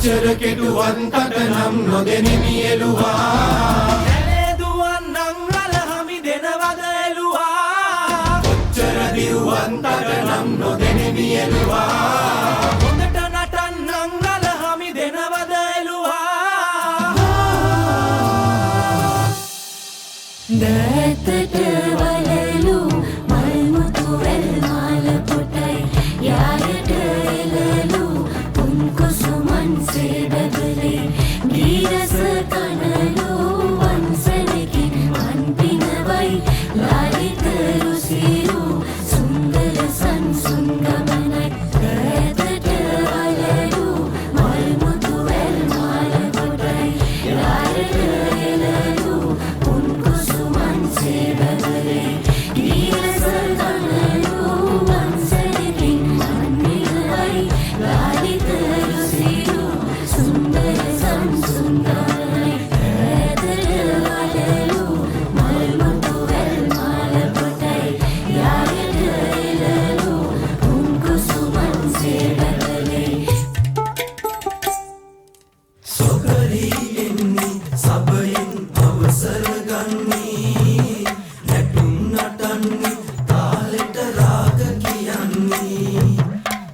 කොච්චර කෙටුවන් තටනම් නොදෙනිමි එළුවා නැලේදුවන් නම් රලහමි දෙනවද එළුවා කොච්චර දිව්වන් තටනම් නොදෙනිමි එළුවා හොඳට නටන්නම් රලහමි දෙනවද එළුවා දැතට වලලු මල් මුතු වැල් මාල පොටයි යායට එළලු පුන් කුසුමන් සේබබලේ ගීරස කනලු වන්සනකින් මන් පිනවයි ලාලිත රුසිරු සුන්දර සංසුන් ගමනයි දැතට වලලු මල් මුතු වැල් මාල පොටයි යායට එළලු පුන් කුසුමන් සේබබලේ ගීරස කනලු වන්සනකින් මන් පිනවයි ලාලිත රුසිරු සුන්දර සංසුන් ගමනයි දැතට වලලු මල් මුතු වැල් මාල පොටයි යායට එළලු පුන් කුසුමන් සේබබලේ සොකරී එන්නේ සබයින් අවසර ගන්නේ නැටුම් නටන්නේ තාලෙට රාග කියන්නේ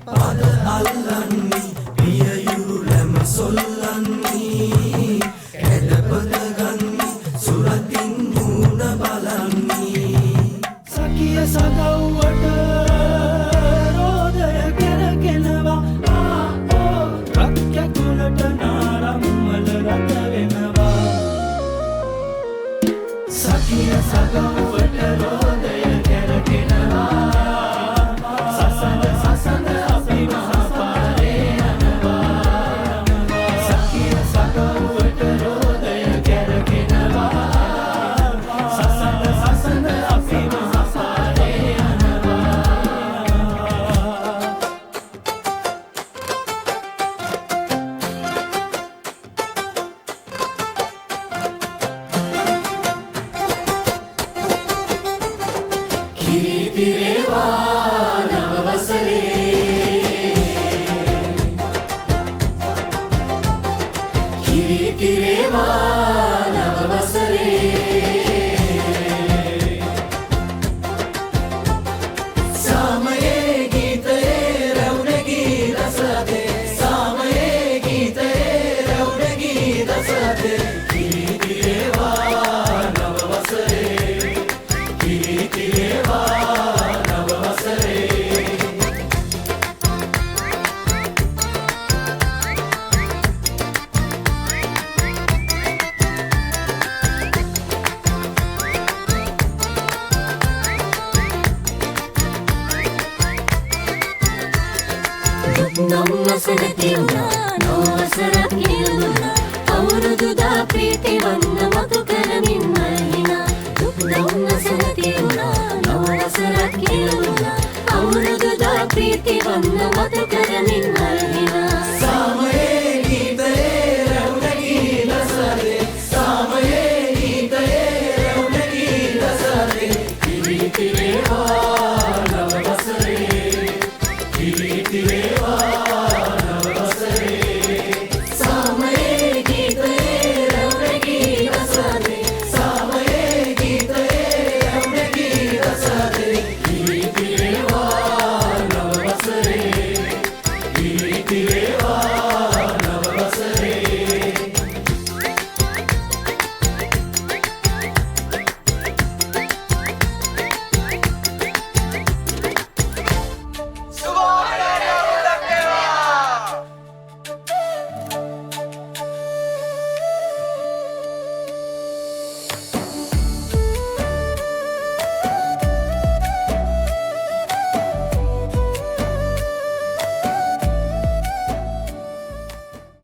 පද අල්ලන්නේ පියයුරු ලැම සොල්ලන්නේ කැඩපත ගන්නේ සුරතින් මූණ බලන්නේ සකිය සගව්වට රෝදය කෙරකෙනවා රක්කැකුලට නාරම්මල රත වෙනවා සකිය සගව්වට රෝදය කෙරකෙනවා සසඳ සසඳ අපි මහපාරේ යනවා සකිය සගව්වට රෝදය කෙරකෙනවා සසඳ සසඳ අපි මහපාරේ යනවා කිරිතිරේවා නව වසරේ කිරිතිරේවා නව වසරේ සාමයේ ගීතයේ රවුණගී රසතේ සාමයේ ගීතයේ රවුණගී රසතේ කිරිතිරේවා නව වසරේ කිරිතිරේවා නව වසරේ නොවසර තියුණා නොවසරක් නියුණා අවුරුදු දා ප්‍රීති වන්න මතු කරමින් මල්හිනා දුක් නොවසර තියුණා නොවසරක් නියුණා අවුරුදු දා ප්‍රීති වන්න මතු කරමින්